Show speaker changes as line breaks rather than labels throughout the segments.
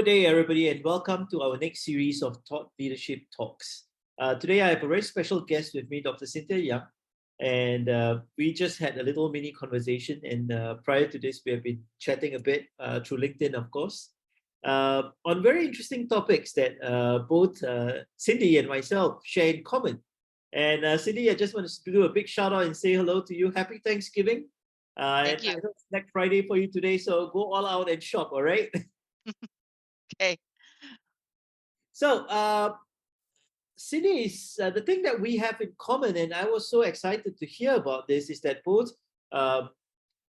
day, everybody, and welcome to our next series of Thought Leadership Talks. Today, I have a very special guest with me, Dr. Cynthia Young, and we just had a little mini conversation. And prior to this, we have been chatting a bit through LinkedIn, of course, on very interesting topics that both Cindy and myself share in common. And Cindy, I just want to do a big shout out and say hello to you. Happy Thanksgiving. And
Thank
I
you.
know it's Black Friday for you today, so go all out and shop, all right?
Okay.
So, Cindy, is the thing that we have in common, and I was so excited to hear about this, is that both um,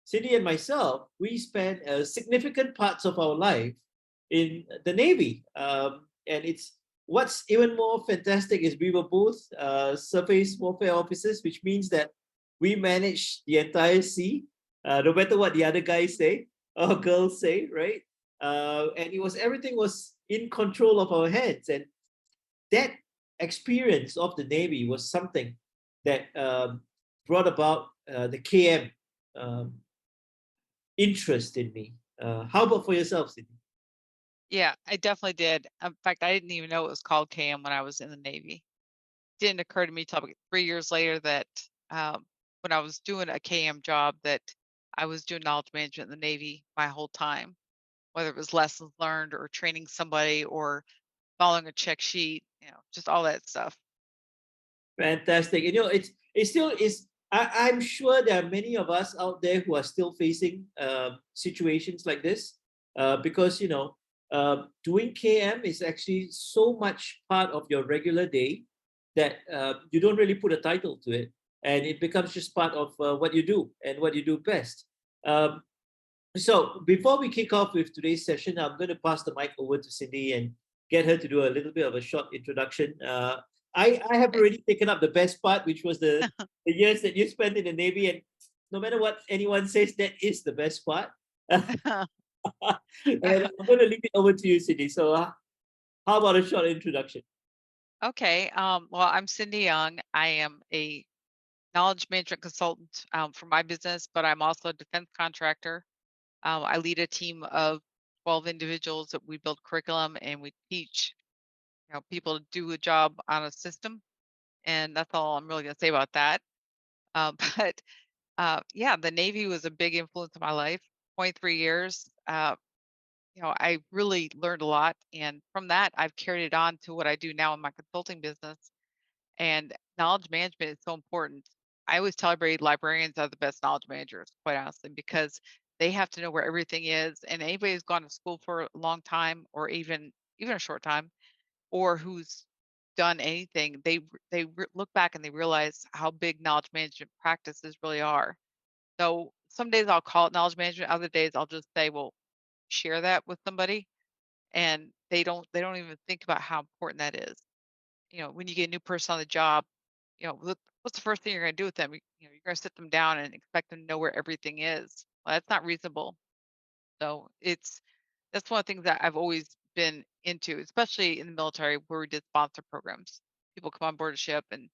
Cindy and myself, we spent significant parts of our life in the Navy. And it's what's even more fantastic is we were both surface warfare officers, which means that we managed the entire sea, no matter what the other guys say or girls say, right? And it was everything was in control of our hands, and that experience of the Navy was something that brought about the KM um, interest in me. How about for yourself, Sydney?
Yeah, I definitely did. In fact, I didn't even know it was called KM when I was in the Navy. Didn't occur to me till about 3 years later that when I was doing a KM job that I was doing knowledge management in the Navy my whole time, whether it was lessons learned or training somebody or following a check sheet, just all that stuff.
Fantastic. And, it still is. I'm sure there are many of us out there who are still facing situations like this because, doing KM is actually so much part of your regular day that you don't really put a title to it. And it becomes just part of what you do and what you do best. Um, So before we kick off with today's session, I'm going to pass the mic over to Cindy and get her to do a little bit of a short introduction. I have
Okay.
already taken up the best part, which was the years that you spent in the Navy. And no matter what anyone says, that is the best part. And I'm going to leave it over to you, Cindy. So how about a short introduction?
Okay. Well, I'm Cindy Young. I am a knowledge management consultant for my business, but I'm also a defense contractor. I lead a team of 12 individuals that we build curriculum and we teach people to do a job on a system. And that's all I'm really going to say about that. But yeah, the Navy was a big influence in my life. 23 years. I really learned a lot. And from that, I've carried it on to what I do now in my consulting business. And knowledge management is so important. I always tell everybody librarians are the best knowledge managers, quite honestly, because they have to know where everything is. And anybody who's gone to school for a long time or even a short time, or who's done anything, look back and they realize how big knowledge management practices really are. So some days I'll call it knowledge management, other days I'll just say, well, share that with somebody, and they don't even think about how important that is. When you get a new person on the job, what's the first thing you're going to do with them? You're going to sit them down and expect them to know where everything is. Well, that's not reasonable. So that's one of the things that I've always been into, especially in the military where we did sponsor programs. People come on board a ship, and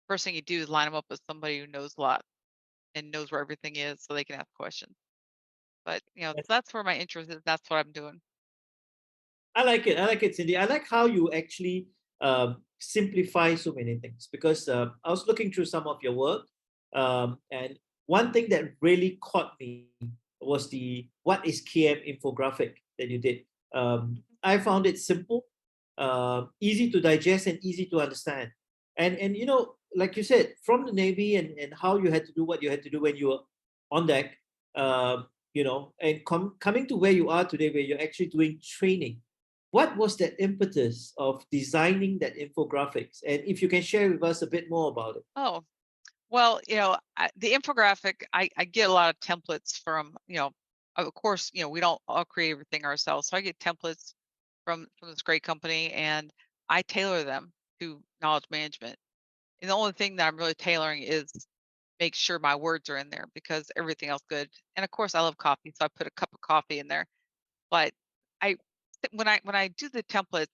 first thing you do is line them up with somebody who knows a lot and knows where everything is, so they can ask questions. But so that's where my interest is. That's what I'm doing.
I like it. I like it, Cindy. I like how you actually simplify so many things because I was looking through some of your work, and one thing that really caught me was the what is KM infographic that you did. I found it simple, easy to digest, and easy to understand. And like you said, from the Navy and how you had to do what you had to do when you were on deck, and coming to where you are today, where you're actually doing training. What was that impetus of designing that infographics? And if you can share with us a bit more about it.
Oh, well, the infographic, I get a lot of templates from, of course, we don't all create everything ourselves. So I get templates from this great company, and I tailor them to knowledge management. And the only thing that I'm really tailoring is make sure my words are in there because everything else good. And of course, I love coffee, so I put a cup of coffee in there. But I when I do the templates,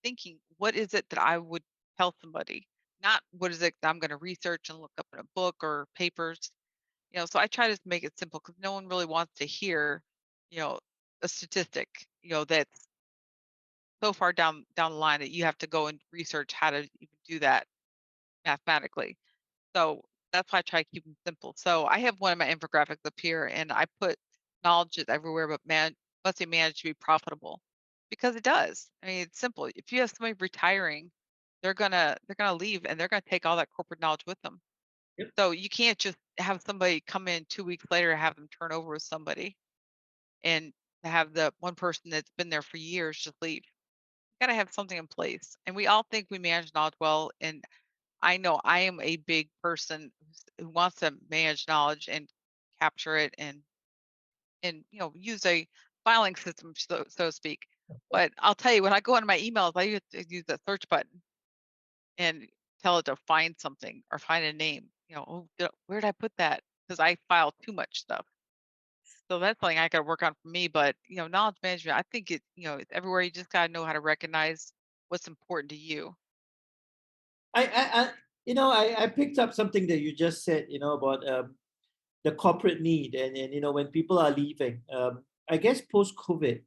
thinking, what is it that I would tell somebody? Not what is it that I'm going to research and look up in a book or papers. So I try to make it simple because no one really wants to hear, you know, a statistic, that's so far down the line that you have to go and research how to even do that mathematically. So that's why I try to keep them simple. So I have one of my infographics up here, and I put knowledge is everywhere, but man must be managed to be profitable because it does. I mean, it's simple. If you have somebody retiring, they're gonna leave, and they're gonna take all that corporate knowledge with them.
Yep.
So you can't just have somebody come in 2 weeks later and have them turn over with somebody, and to have the one person that's been there for years just leave. You gotta have something in place. And we all think we manage knowledge well, and I know I am a big person who wants to manage knowledge and capture it and use a filing system, so to speak. But I'll tell you, when I go into my emails, I use the search button and tell it to find something or find a name. Oh, where did I put that? Because I file too much stuff. So that's something I got to work on for me. But knowledge management, I think it's everywhere. You just got to know how to recognize what's important to you.
I picked up something that you just said, about the corporate need, and when people are leaving, I guess post COVID,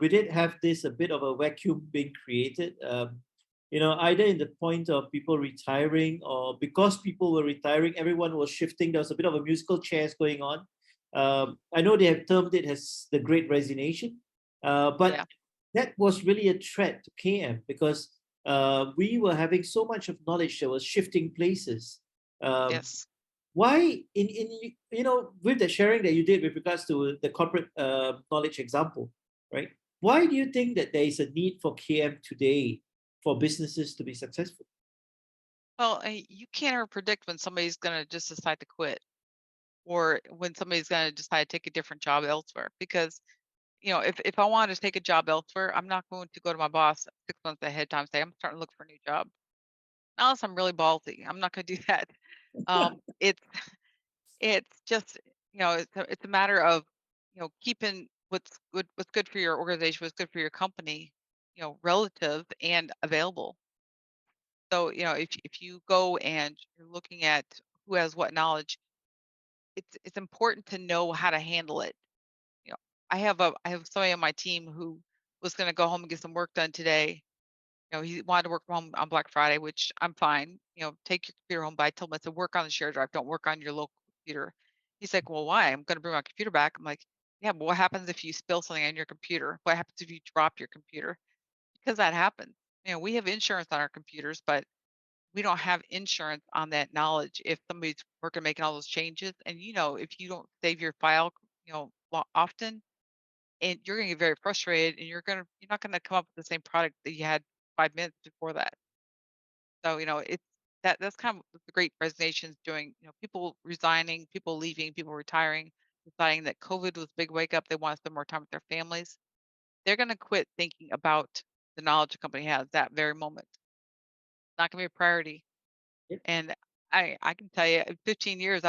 we did have this a bit of a vacuum being created. Either in the point of people retiring, or because people were retiring, everyone was shifting. There was a bit of a musical chairs going on. I know they have termed it as the Great Resignation, but
Yeah.
that was really a threat to KM because we were having so much of knowledge that was shifting places. Um,
Yes.
why with the sharing that you did with regards to the corporate knowledge example, right? Why do you think that there is a need for KM today for businesses to be successful?
Well, you can't ever predict when somebody's going to just decide to quit or when somebody's going to decide to take a different job elsewhere. Because, if I wanted to take a job elsewhere, I'm not going to go to my boss 6 months ahead of time and say, I'm starting to look for a new job. Unless I'm really ballsy. I'm not going to do that. It's just, it's a matter of, keeping what's good for your organization, what's good for your company, relative and available. So, if you go and you're looking at who has what knowledge, it's important to know how to handle it. You know, I have somebody on my team who was going to go home and get some work done today. He wanted to work from home on Black Friday, which I'm fine. Take your computer home. But I told him, I said, work on the shared drive. Don't work on your local computer. He's like, well, why? I'm going to bring my computer back. I'm like, yeah, but what happens if you spill something on your computer? What happens if you drop your computer? Because that happens. We have insurance on our computers, but we don't have insurance on that knowledge if somebody's working making all those changes. And if you don't save your file, often, and you're gonna get very frustrated, and you're not gonna come up with the same product that you had 5 minutes before that. So it's that's kind of what the Great Resignation's doing. People resigning, people leaving, people retiring, deciding that COVID was a big wake up. They want to spend more time with their families. They're gonna quit thinking about the knowledge the company has that very moment. It's not gonna be a priority.
Yeah.
And I can tell you in 15 years,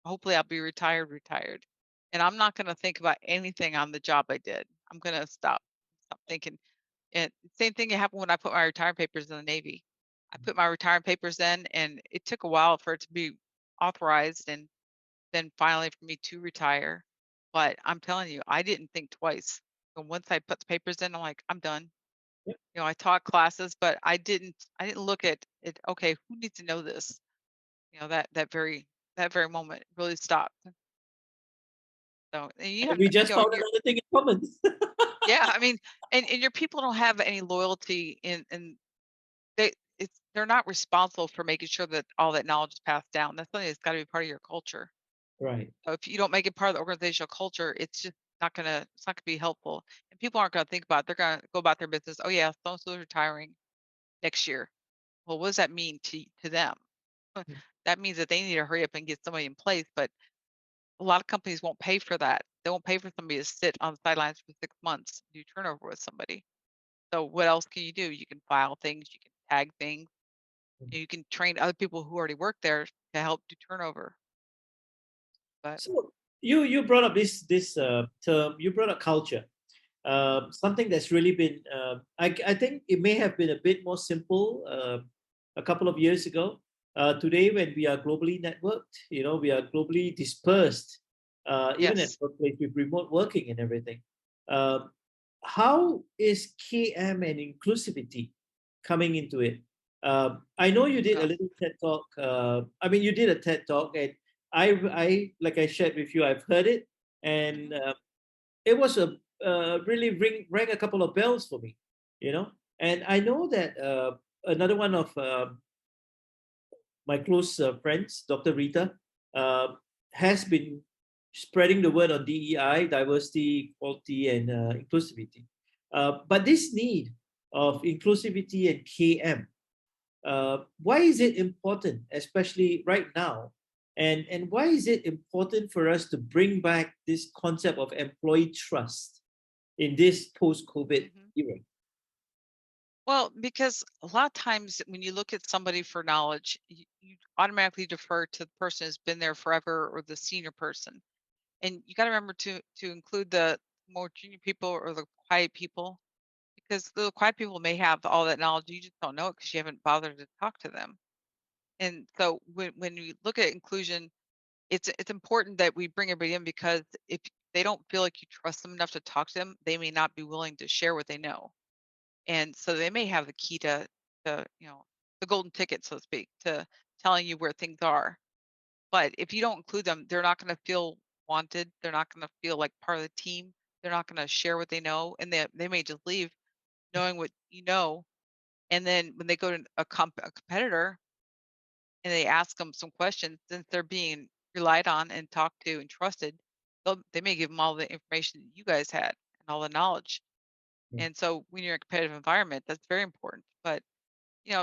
hopefully I'll be retired. And I'm not gonna think about anything on the job I did. I'm gonna stop thinking. And same thing happened when I put my retirement papers in the Navy. I put my retirement papers in, and it took a while for it to be authorized and then finally for me to retire. But I'm telling you, I didn't think twice. And once I put the papers in, I'm like, I'm done.
Yeah.
I taught classes, but I didn't look at it, okay, who needs to know this? That very moment really stopped. So, and you
And
have
we
no,
just found
your
another thing in common.
yeah, I mean, and your people don't have any loyalty in they're not responsible for making sure that all that knowledge is passed down. That's something that's got to be part of your culture.
Right.
So if you don't make it part of the organizational culture, it's not gonna be helpful. And people aren't gonna think about it. They're gonna go about their business. Oh yeah, so and so's retiring next year. Well, what does that mean to them? That means that they need to hurry up and get somebody in place, but a lot of companies won't pay for that. They won't pay for somebody to sit on the sidelines for 6 months, do turnover with somebody. So what else can you do? You can file things, you can tag things, and you can train other people who already work there to help do turnover. But
So you brought up this term. You brought up culture. Something that's really been. I think it may have been a bit more simple a couple of years ago. Today, when we are globally networked, we are globally dispersed, even at
yes,
workplace with remote working and everything. Um, how is KM and inclusivity coming into it? I know you did a
Yeah.
little TED talk. I mean, you did a TED talk, and I like I shared with you, I've heard it, and
Mhm.
it was a really rang a couple of bells for me, you know. And I know that another one of my close friends, Dr. Rita, uh, has been spreading the word on DEI, diversity, equality, and inclusivity. But this need of inclusivity and KM, why is it important, especially right now? And why is it important for us to bring back this concept of employee trust in this post-COVID
Mhm.
era?
Well, because a lot of times when you look at somebody for knowledge, you automatically defer to the person who's been there forever or the senior person. And you got to remember to include the more junior people or the quiet people, because the quiet people may have all that knowledge. You just don't know it because you haven't bothered to talk to them. And so when we look at inclusion, it's important that we bring everybody in, because if they don't feel like you trust them enough to talk to them, they may not be willing to share what they know. And so they may have the key to the golden ticket, so to speak, to telling you where things are. But if you don't include them, they're not going to feel wanted. They're not going to feel like part of the team. They're not going to share what they know, and they may just leave knowing what you know. And then when they go to a competitor and they ask them some questions, since they're being relied on and talked to and trusted, they may give them all the information that you guys had and all the knowledge. And so when you're in a competitive environment, that's very important. But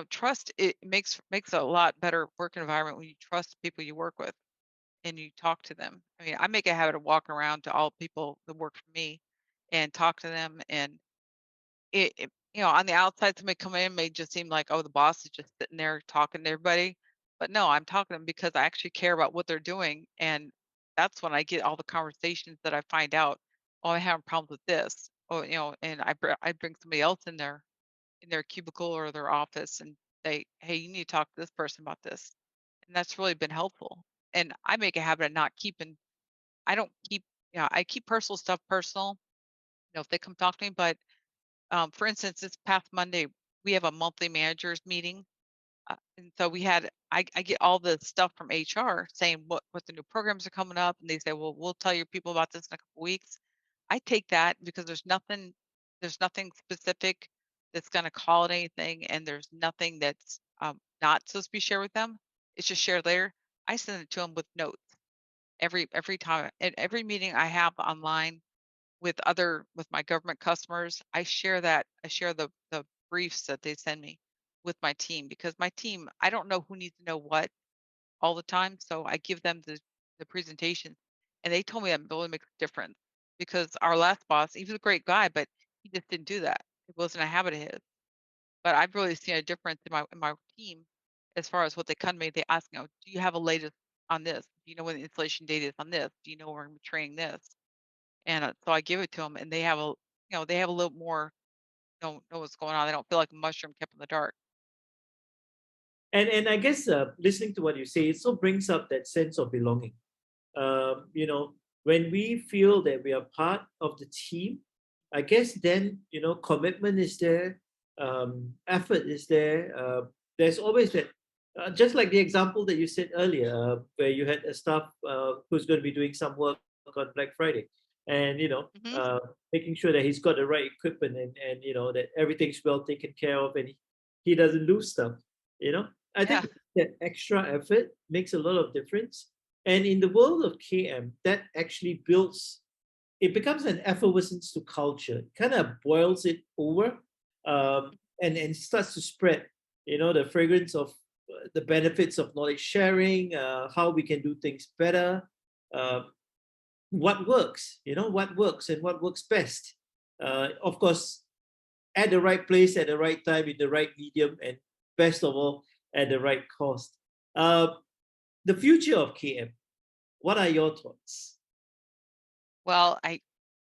trust, it makes a lot better work environment when you trust people you work with and you talk to them. I mean, I make a habit of walking around to all people that work for me and talk to them. And on the outside, somebody come in may just seem like, oh, the boss is just sitting there talking to everybody. But no, I'm talking to them because I actually care about what they're doing. And that's when I get all the conversations that I find out, oh, I have problems with this. Oh, and I bring somebody else in their cubicle or their office and say, hey, you need to talk to this person about this. And that's really been helpful. And I make a habit of not keeping, I don't keep, I keep personal stuff personal, if they come talk to me. But for instance, this past Monday, we have a monthly managers meeting. And so I get all the stuff from HR saying what the new programs are coming up. And they say, well, we'll tell your people about this in a couple weeks. I take that because there's nothing specific that's going to call it anything. And there's nothing that's not supposed to be shared with them. It's just shared later. I send it to them with notes every time at every meeting I have online with my government customers. I share the briefs that they send me with my team, because my team, I don't know who needs to know what all the time, so I give them the presentation, and they told me that really makes a difference, because our last boss, he was a great guy, but he just didn't do that. It wasn't a habit of his. But I've really seen a difference in my team as far as what they come to me. They ask me, "Oh, do you have a latest on this? Do you know when the installation date is on this? Do you know where I'm training this?" And so I give it to them, and they have a little more know what's going on. They don't feel like a mushroom kept in the dark.
And I guess listening to what you say, it so brings up that sense of belonging. You know, when we feel that we are part of the team, I guess then, commitment is there, effort is there. There's always that, just like the example that you said earlier, where you had a staff who's going to be doing some work on Black Friday, and
Mhm.
making sure that he's got the right equipment, and that everything's well taken care of, and he doesn't lose stuff. I
Yeah.
think that extra effort makes a lot of difference. And in the world of KM, that actually it becomes an effervescence to culture. It kind of boils it over, and starts to spread, the fragrance of the benefits of knowledge sharing, how we can do things better, uh, what works and what works best. Of course, at the right place, at the right time, in the right medium, and best of all, at the right cost. Uh, the future of KM, what are your thoughts?
Well,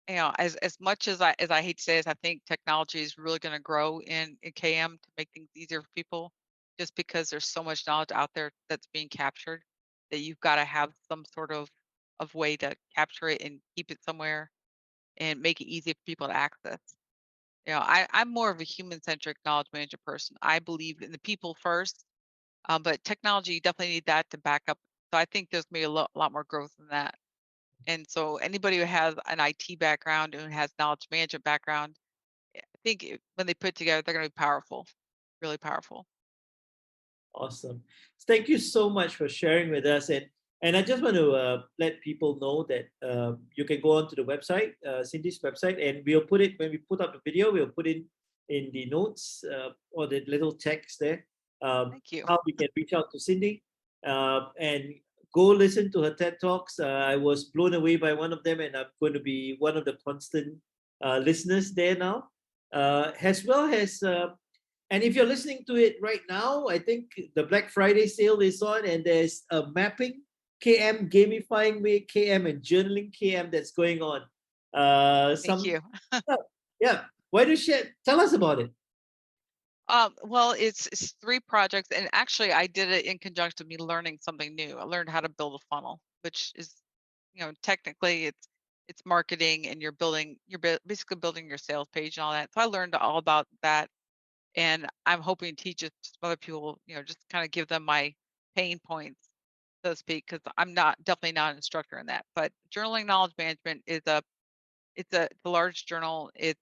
as much as I hate to say this, I think technology is really going to grow in KM to make things easier for people, just because there's so much knowledge out there that's being captured that you've got to have some sort of way to capture it and keep it somewhere. and make it easy for people to access. I'm more of a human-centric knowledge management person. I believe in the people first, but technology, you definitely need that to back up. So I think there's maybe a lot more growth in that. And so anybody who has an IT background and has knowledge management background, I think when they put together, they're going to be powerful, really powerful.
Awesome. Thank you so much for sharing with us. And I just want to let people know that you can go onto the website, Cindy's website, and we'll put it when we put up the video. We'll put in the notes or the little text there
Thank you.
how we can reach out to Cindy and go listen to her TED talks. I was blown away by one of them, and I'm going to be one of the constant listeners there now, as well as. And if you're listening to it right now, I think the Black Friday sale is on, and there's a mapping KM, gamifying KM, and journaling KM that's going on.
Thank
Some,
you.
yeah. Why don't you tell us about it?
Well, it's three projects, and actually, I did it in conjunction with me learning something new. I learned how to build a funnel, which is, technically it's marketing, and you're basically building your sales page and all that. So I learned all about that, and I'm hoping to teach it to some other people. Just kind of give them my pain points, so to speak, because I'm definitely not an instructor in that. But journaling knowledge management is it's a large journal. It's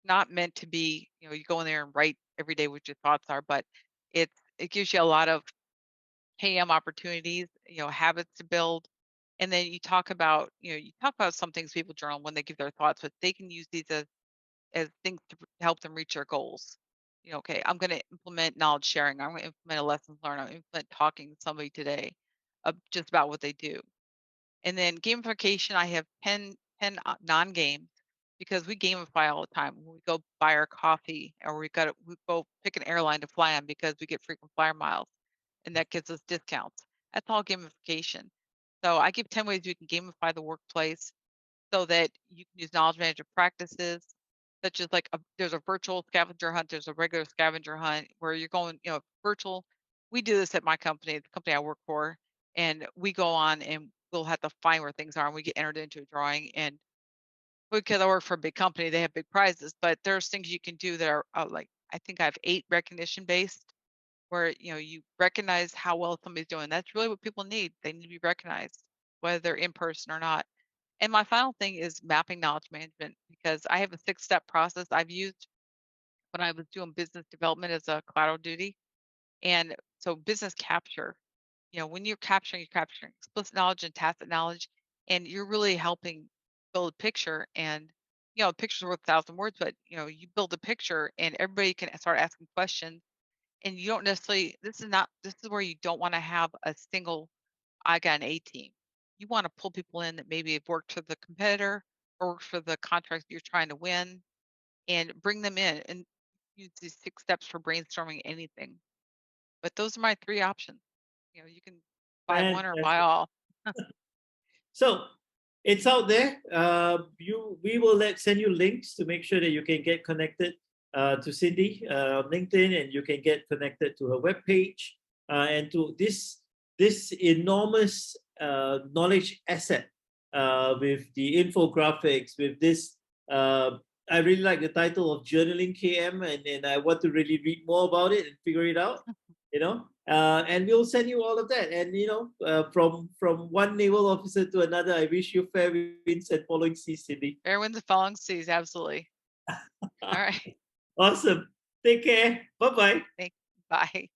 not meant to be, you go in there and write every day what your thoughts are, but it gives you a lot of KM opportunities, habits to build. And then you talk about some things people journal when they give their thoughts, but they can use these as things to help them reach their goals. Okay, I'm going to implement knowledge sharing. I'm going to implement a lessons learned. I'm going to implement talking to somebody today, just about what they do. And then gamification, I have 10 non-games because we gamify all the time. When we go buy our coffee, or we go pick an airline to fly on because we get frequent flyer miles, and that gives us discounts. That's all gamification. So I give 10 ways you can gamify the workplace so that you can use knowledge management practices, such as like there's a virtual scavenger hunt, there's a regular scavenger hunt where you're going, virtual. We do this at my company, the company I work for, and we go on and we'll have to find where things are, and we get entered into a drawing. And because I work for a big company, they have big prizes, but there's things you can do that are like, I think I have 8 recognition based, where you recognize how well somebody's doing. That's really what people need. They need to be recognized, whether they're in person or not. And my final thing is mapping knowledge management, because I have a 6-step process I've used when I was doing business development as a collateral duty. And so business capture, when you're capturing explicit knowledge and tacit knowledge, and you're really helping build a picture. And a picture's worth 1,000 words, but you build a picture and everybody can start asking questions. And you don't necessarily, this is where you don't want to have a single I got an A team. You want to pull people in that maybe have worked for the competitor or worked for the contract you're trying to win, and bring them in and use these 6 steps for brainstorming anything. But those are my 3 options. You can buy one or buy
Fantastic.
all.
So it's out there. We will send you links to make sure that you can get connected to Cindy on LinkedIn, and you can get connected to her webpage and to this enormous knowledge asset with the infographics, with this. I really like the title of Journaling KM, and I want to really read more about it and figure it out. And we'll send you all of that. And from one naval officer to another, I wish you fair winds and following seas, Cindy.
Fair winds and falling seas, absolutely. All right.
Awesome. Take care. Bye bye.
Thank Bye.